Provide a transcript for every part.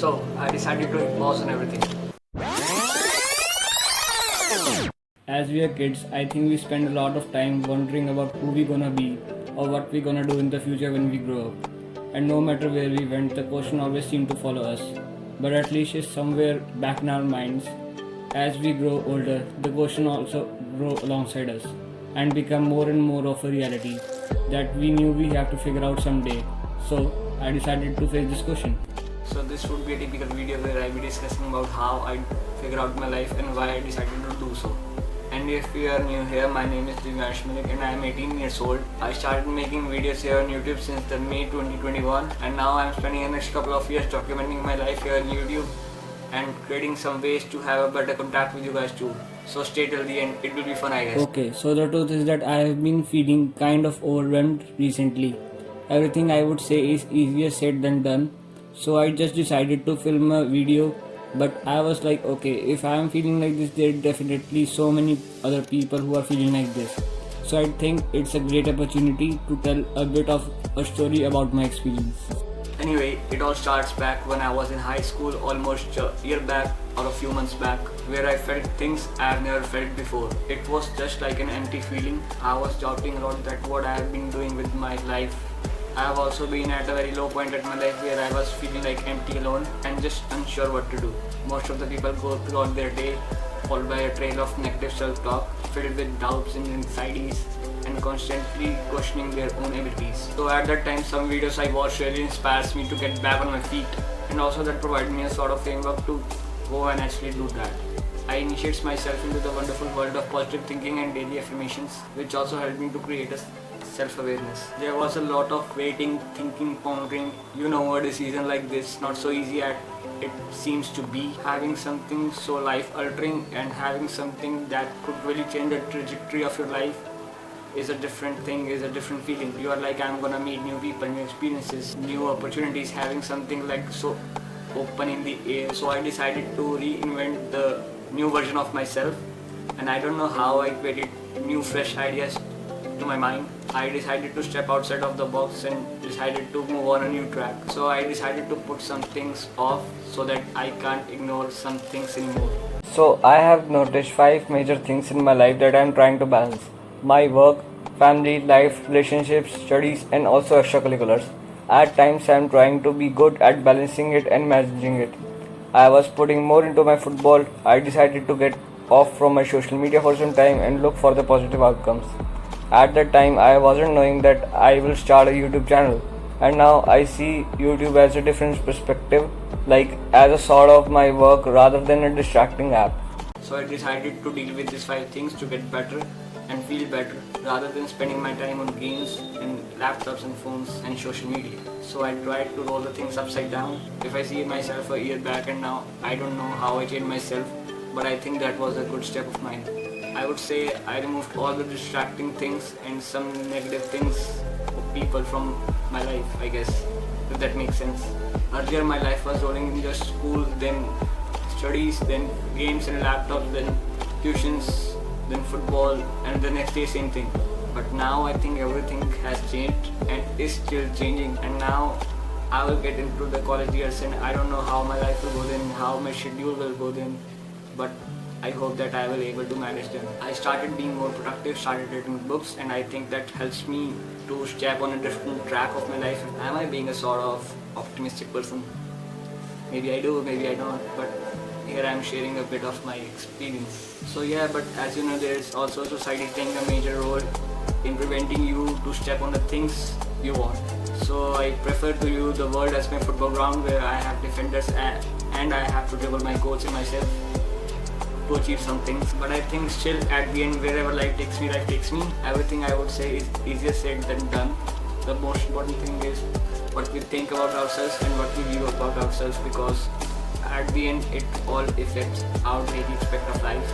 So I decided to hit pause on everything. As we are kids, I think we spend a lot of time wondering about who we're gonna be or what we're gonna do in the future when we grow up. And no matter where we went, the question always seemed to follow us. But at least it's somewhere back in our minds. As we grow older, the question also grow alongside us and become more and more of a reality that we knew we have to figure out someday. So I decided to face this question. So this would be a typical video where I will be discussing about how I figure out my life and why I decided to do so. And if you are new here, my name is Divyansh Malik and I am 18 years old. I started making videos here on YouTube since the May 2021 and now I am spending the next couple of years documenting my life here on YouTube and creating some ways to have a better contact with you guys too. So stay till the end, it will be fun I guess. Okay, so the truth is that I have been feeling kind of overwhelmed recently. Everything I would say is easier said than done. So I just decided to film a video, but I was like, okay, if I am feeling like this, there are definitely so many other people who are feeling like this. So I think it's a great opportunity to tell a bit of a story about my experience. Anyway, it all starts back when I was in high school almost a year back or a few months back, where I felt things I have never felt before. It was just like an empty feeling. I was doubting a lot that what I have been doing with my life. I have also been at a very low point at my life where I was feeling like empty alone and just unsure what to do. Most of the people go throughout their day followed by a trail of negative self-talk filled with doubts and anxieties and constantly questioning their own abilities. So at that time some videos I watched really inspires me to get back on my feet and also that provided me a sort of framework to go and actually do that. I initiates myself into the wonderful world of positive thinking and daily affirmations, which also helped me to create a self-awareness. There was a lot of waiting, thinking, pondering. You know, a decision like this not so easy as it seems to be. Having something so life-altering and having something that could really change the trajectory of your life is a different thing, is a different feeling. You are like, I'm gonna meet new people, new experiences, new opportunities, having something like so open in the air. So I decided to reinvent the new version of myself and I don't know how I created new fresh ideas to my mind. I decided to step outside of the box and decided to move on a new track. So I decided to put some things off so that I can't ignore some things anymore. So I have noticed 5 major things in my life that I'm trying to balance. My work, family, life, relationships, studies and also extracurriculars. At times I'm trying to be good at balancing it and managing it. I was putting more into my football. I decided to get off from my social media for some time and look for the positive outcomes. At that time I wasn't knowing that I will start a YouTube channel and now I see YouTube as a different perspective, like as a sort of my work rather than a distracting app. So I decided to deal with these 5 things to get better and feel better rather than spending my time on games and laptops and phones and social media. So I tried to roll the things upside down. If I see myself a year back and now, I don't know how I changed myself, but I think that was a good step of mine. I would say I removed all the distracting things and some negative things of people from my life, I guess, if that makes sense. Earlier my life was rolling in just school, then studies, then games and laptops, then tuitions, then football, and the next day same thing. But now I think everything has changed and is still changing, and now I will get into the college years and I don't know how my life will go then, how my schedule will go then, but I hope that I will be able to manage them. I started being more productive, started reading books, and I think that helps me to step on a different track of my life. Am I being a sort of optimistic person? Maybe I do, maybe I don't, but here I am sharing a bit of my experience. So yeah, but as you know, there is also society playing a major role in preventing you to step on the things you want. So I prefer to use the world as my football ground where I have defenders and I have to dribble my goals in myself to achieve some things. But I think still at the end, wherever life takes me, everything I would say is easier said than done. The most important thing is what we think about ourselves and what we view about ourselves, because at the end it all affects our daily aspect of life.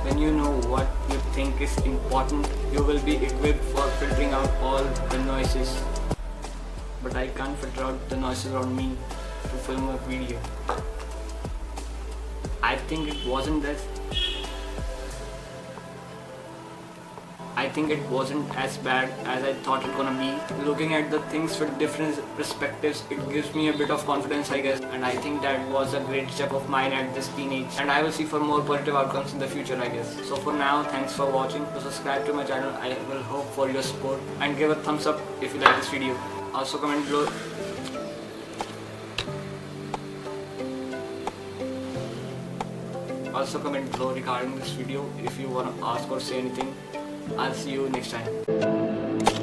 When you know what you think is important, you will be equipped for filtering out all the noises. But I can't filter out the noises around me to film a video. I think it wasn't this. I think it wasn't as bad as I thought it gonna be. Looking at the things with different perspectives, it gives me a bit of confidence, I guess. And I think that was a great step of mine at this teenage. And I will see for more positive outcomes in the future, I guess. So for now, thanks for watching. So subscribe to my channel. I will hope for your support. And give a thumbs up if you like this video. Also comment below. Also comment below regarding this video if you wanna ask or say anything. I'll see you next time.